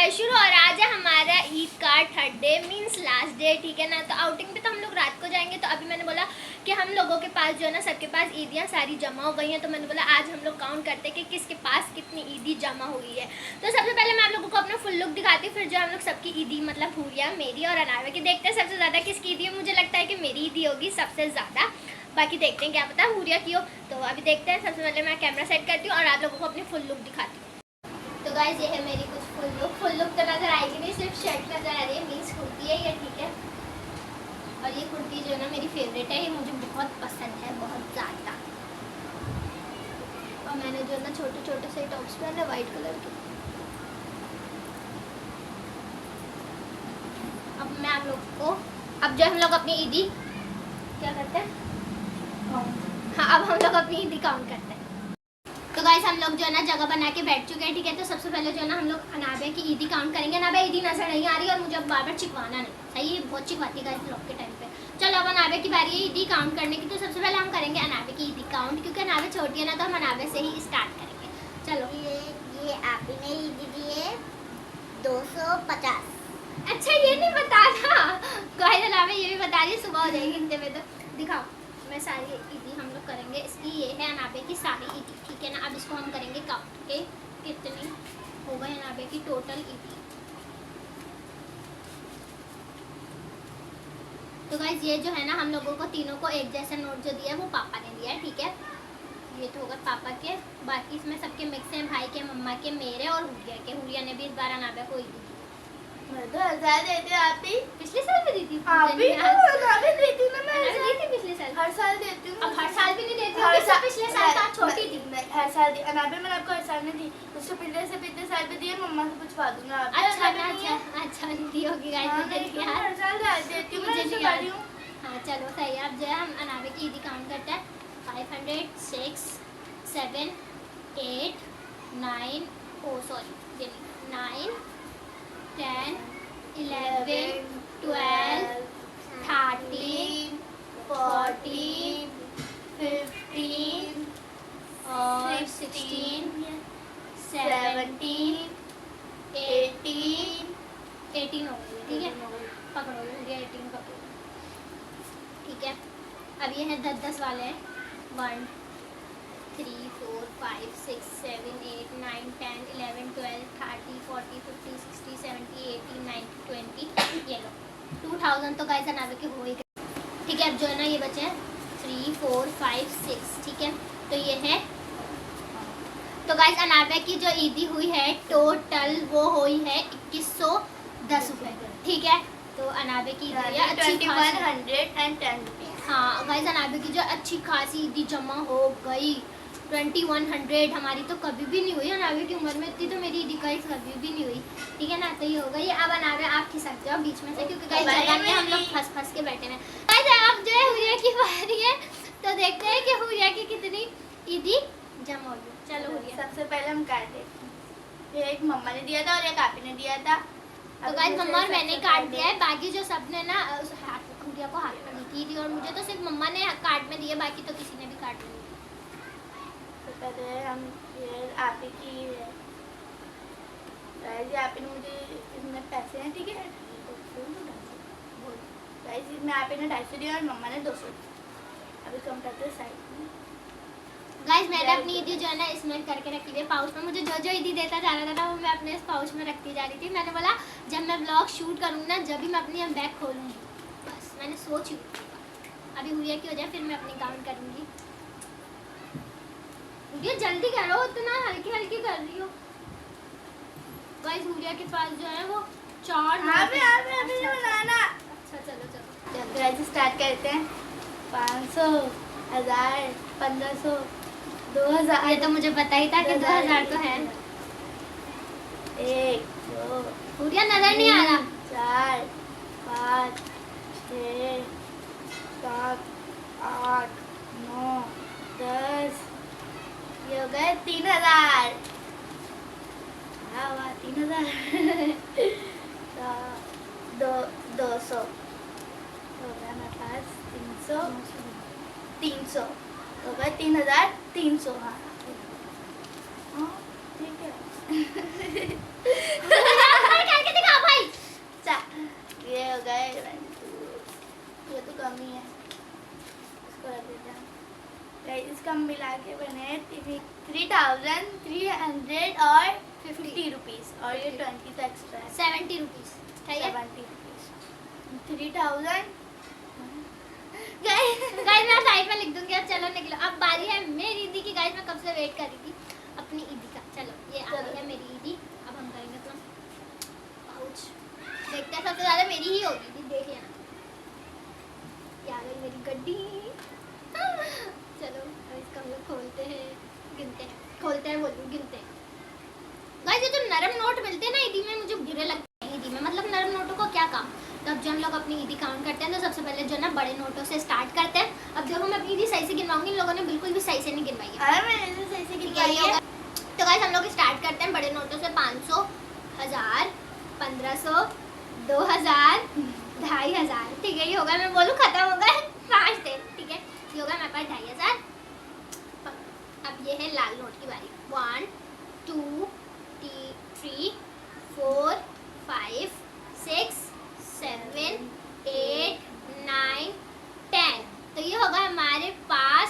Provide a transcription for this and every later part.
Guys शुरू और आज है हमारा ईद का third day means last day, ठीक है ना। तो आउटिंग पे तो हम लोग रात को जाएंगे। तो अभी मैंने बोला कि हम लोगों के पास जो है ना सबके पास ईदियाँ सारी जमा हो गई हैं। तो मैंने बोला आज हम लोग काउंट करते हैं कि किसके पास कितनी ईदी जमा हुई है। तो सबसे पहले मैं आप लोगों को अपना फुल लुक दिखाती हूँ, फिर जो हम लोग सबकी ईदी मतलब हुरिया मेरी और अनारवा की देखते हैं सबसे ज़्यादा किसकी ईदी है। मुझे लगता है कि मेरी ईदी होगी सबसे ज़्यादा, बाकी देखते हैं क्या पता हुरिया की हो। तो अभी देखते हैं। सबसे पहले मैं कैमरा सेट करती हूँ और आप लोगों को अपनी फुल लुक दिखाती हूँ। तो गाइस ये है मेरी कुछ फुल लुक तो नजर आएगी नहीं, सिर्फ शर्ट नजर आ रही है, मीन्स कुर्ती है ये, ठीक है। और ये कुर्ती जो है ना मेरी फेवरेट है, ये मुझे बहुत पसंद है, बहुत ज़्यादा। और मैंने जो है ना छोटे छोटे से टॉप्स पहने वाइट कलर के। अब मैं आप लोग को अब जो हम लोग अपनी ईदी क्या करते हैं, हाँ अब हम लोग अपनी ईदी काउंट करते हैं। तो गाइस हम लोग जो है ना जगह बना के बैठ चुके हैं, ठीक है। तो सबसे पहले जो है ना हम लोग अनाबे की ईदी काउंट करेंगे। अनाबे ईदी नजर नहीं आ रही और मुझे अब बार बार चिकवाना नहीं, सही है, बहुत चिकवाती है गाइस ब्लॉग के टाइम पे। चलो अब अनाबे की बारी है ईदी काउंट करने की। तो सबसे पहले हम करेंगे अनाबे की ईदी काउंट, क्योंकि अनाबे छोटी है ना, तो हम अनाबे से ही स्टार्ट करेंगे। चलो ये आपने ईदी दिए 250। अच्छा ये नहीं बता था गाइस, अनाबे ये भी बता रही, सुबह हो जाएगी घंटे में। तो दिखाओ, मैं सारी ईदी हम लोग करेंगे। इसकी ये है अनाबे की सारी ईदी, ठीक है ना। अब इसको हम करेंगे काउंट के कितनी हो गए अनाबे की टोटल ईदी। तो गाइस ये जो है ना हम लोगों को तीनों को एक जैसा नोट जो दिया है वो पापा ने दिया है, ठीक है। ये तो होगा पापा के, बाकी इसमें सबके मिक्स हैं, भाई के, मम्मा के, मेरे और हुरिया के। हुरिया ने भी इस बार अनाबे को ईदी दी। मैं तो 1000 देती हूँ, आप भी पिछले साल भी दी थी आप भी तो अनाबे देती हूँ ना। मैं दी थी पिछले साल, हर साल देती हूँ। अब हर साल भी नहीं देती हर हूँ, साल पिछले साल तो छोटी थी। हर साल दी अनाबे मैंने आपको हर साल में दी, उससे पिछले साल भी दिए। मम्मा से पूछवा दूंगा। अच्छा ना, अच्छा दी होगी गाइस, मुझे नहीं याद। हर साल देती हूँ, मुझे मैं नहीं याद याद। हाँ चलो सही है। अब जो है हम अनाबे की ईदी काउंट करते हैं। 500 6 7 8 9 ओ सॉरी 9 10 11 12 13 14 15 और 16 17 18 हो गई, ठीक है। पकड़ो ये 18 पकड़ो, ठीक है। अब ये है 10 वाले हैं। 1 3 4 5 6 7 8 9 10 11 12 13 14 15 16 17 18 19 20 ये लो 2000 तो गाइस अनाबे के हो ही गए, ठीक है। अब जो है ना ये बचे हैं 3 4 5 6, ठीक है। तो ये है, तो गाइस अनाबे की जो ईदी हुई है टोटल वो हुई है 2110 रुपये, ठीक है। तो अनाबे की ईदी है अच्छी खासी, 2110 रुपीज। हाँ गाइस अनाबे की जो अच्छी खासी ईदी जमा हो गई 2100। हमारी तो कभी भी नहीं हुई अनाबे की उम्र में इतनी, तो मेरी ईदी गाइस कभी भी नहीं हुई, ठीक है ना। तो ये हो गई। अब अनाबे आप खिसक जाओ बीच में से, क्योंकि गाइस जगह में हम लोग फंस के बैठे हैं। गाइस अब जो है हुरिया की बारी है, तो देखते हैं कि हुरिया की कितनी ईदी जमा हुई। चलो हुरिया, सबसे पहले हम काट देते हैं। ये एक मम्मा ने दिया था और एक आपी ने दिया था। तो गाइस मम्मा और मैंने काट दिया है, बाकी जो सबने ना उस हाथ हुरिया को हाथ में दी थी, और मुझे तो सिर्फ मम्मा ने कार्ड में दिए, बाकी तो किसी ने भी कार्ड नहीं दिया। तो पहले हम ये आपी की है, गाइस आपी ने मुझे इसमें पैसे हैं, ठीक है। गाइस इसमें आपी ने 250 दिया और मम्मा ने 200 दिया। अभी कम करते हैं साइड में। गाइस मैंने अपनी ईदी जो है ना इसमें करके रखी थी पाउच में। मुझे जो ईदी देता जा रहा था ना वो मैं अपने इस पाउच में रखती जा रही थी। मैंने बोला जब मैं ब्लॉग शूट करूँगी ना, जब भी मैं अपनी बैग खोलूँगी, बस मैंने सोच ही अभी हुरिया की हो जाए फिर मैं अपनी काउंट करूँगी। हुरिया जल्दी करो, इतना हल्की हल्की कर रही हो। गाइस हुरिया के पास जो है वो 4 अच्छा चलो गाइस स्टार्ट करते हैं। 500 1000 1500 2000। ये तो मुझे पता ही था कि 2000 तो है। 1 2 हुरिया नजर नहीं आ रहा। 4 5 6 7 8 9 10 ये हो गए 3000। वाह 3000 तो 200 हो गया मेरे पास 300 हो गए 3300। हाँ ठीक है। कम ही है, इसको रख देते हैं। गाइस इसका मिला के बने 3,300 और 50 रुपीज़, और ये 20 तो एक्स्ट्रा है, 70 रुपीज़ ठीक है। 70 रुपीज़, 3000। गाइस मैं साइड में लिख दूंगी। अब चलो निकलो, अब बारी है मेरी ईदी की। गाइस मैं कब से वेट कर रही थी अपनी ईदी का। चलो ये आ गई है मेरी ईदी। अब हम करेंगे तो पाउच, देखते हैं सबसे ज़्यादा मेरी ही होगी, देख लेना। ये आ गई मेरी गड्डी। चलो अब इसका हम लोग खोलते हैं, गिनते हैं, खोलते हैं बोलूँ गिनते हैं। गाइस ये जो नरम नोट मिलते हैं ना ईदी में, मुझे बुरे लगते हैं ईदी में। मतलब नरम नोटों को क्या काम। तो अब जो हम लोग अपनी ईदी काउंट करते हैं तो सबसे पहले जो ना बड़े नोटों से स्टार्ट करते हैं। अब देखो मैं अपनी ईदी सही से गिनवाऊंगी, इन लोगों ने बिल्कुल भी सही से नहीं गिनवाई है। अरे मैंने तो सही से गिनवाई है। तो गाइस हम लोग स्टार्ट करते हैं बड़े नोटों से। 500, 1000, 1500, 2000, 2500। ठीक है, ये होगा, मैं बोलूँ खत्म हो गए 5 थे। ठीक है, ये होगा मेरे पास 2500। अब ये है लाल नोट की बारी। 1 2 3 4 5 6 7 8 9 10। तो ये होगा हमारे पास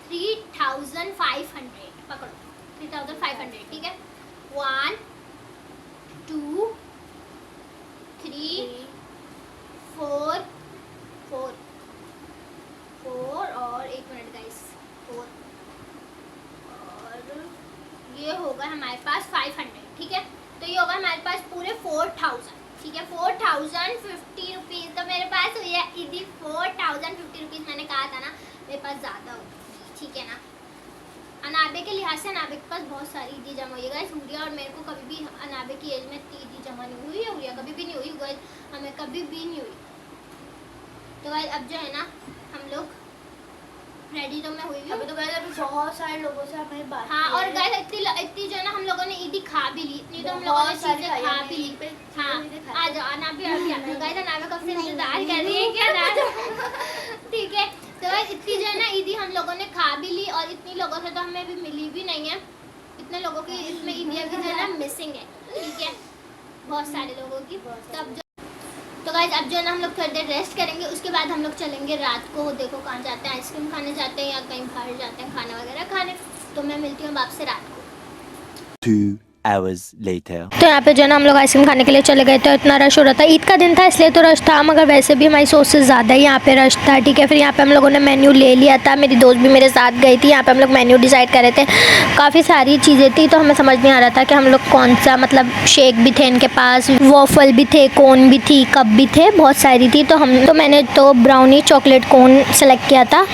3500। पकड़ो 3500। ठीक है, 1 2 3 4 और 1 मिनट गाइस, 4 और ये होगा हमारे पास 500। ठीक है, तो ये होगा हमारे पास पूरे 4000। ठीक है, 4050 रुपीज़। तो मेरे पास हुई है ईदी 4050 रुपीज़। मैंने कहा था ना मेरे पास ज़्यादा होगी। ठीक है ना, अनाबे के लिहाज से अनाबे के पास बहुत सारी ईदी जमा हुई है। सूर्या और मेरे को कभी भी अनाबे की एज में इतनी ईदी जमा नहीं हुई है, कभी भी नहीं हुई गाइस, हमें कभी भी नहीं हुई। तो गाइस अब जो है ना हम लोग रेडी तो मैं हुई हूँ। अभी तो गाइस अभी बहुत सारे लोगों से हमें बात हाँ, की और है। गाइस इतनी जो है ना हम लोगों ने ईदी खा भी ली, इतनी तो हम लोगों ने बहुत सारी चीजें खाई खा हमने भी ली। ईद पे, हाँ, चीजें खाई। आ जाओ अनाबे आ गया। गाइस अनाबे कब से इंतजार कर रही है क्या ना। ठीक है, तो गाइस इतनी जो है ना ईदी हम लोगों ने खा भी ली, और इतनी लोगों से तो हमें भी मिली भी नहीं है। इतने लोगों की इसमें ईदियाँ भी जो है ना मिसिंग है। ठीक है, बहुत सारे लोगों की। तो गाइस अब जो है ना हम लोग थोड़ी देर रेस्ट करेंगे, उसके बाद हम लोग चलेंगे रात को। देखो कहाँ जाते हैं, आइसक्रीम खाने जाते हैं या कहीं बाहर जाते हैं खाना वगैरह खाने। तो मैं मिलती हूँ आपसे रात को। 2 hours later. तो यहाँ पे जो है ना हम लोग आइसक्रीम खाने के लिए चले गए थे। इतना रश हो रहा था, ईद का दिन था इसलिए तो रश था, मगर वैसे भी हमारी सोच से ज़्यादा ही यहाँ पे रश था। ठीक है, फिर यहाँ पे हम लोगों ने मेन्यू ले लिया था। मेरी दोस्त भी मेरे साथ गई थी। यहाँ पे हम लोग मेन्यू डिसाइड कर रहे थे। काफ़ी सारी चीज़ें थी तो हमें समझ नहीं आ रहा था कि हम लोग कौन सा, मतलब शेक भी थे इनके पास, वॉफल भी थे, कोन भी थी, कप भी थे, बहुत सारी थी। तो मैंने तो ब्राउनी चॉकलेट कोन सेलेक्ट किया था।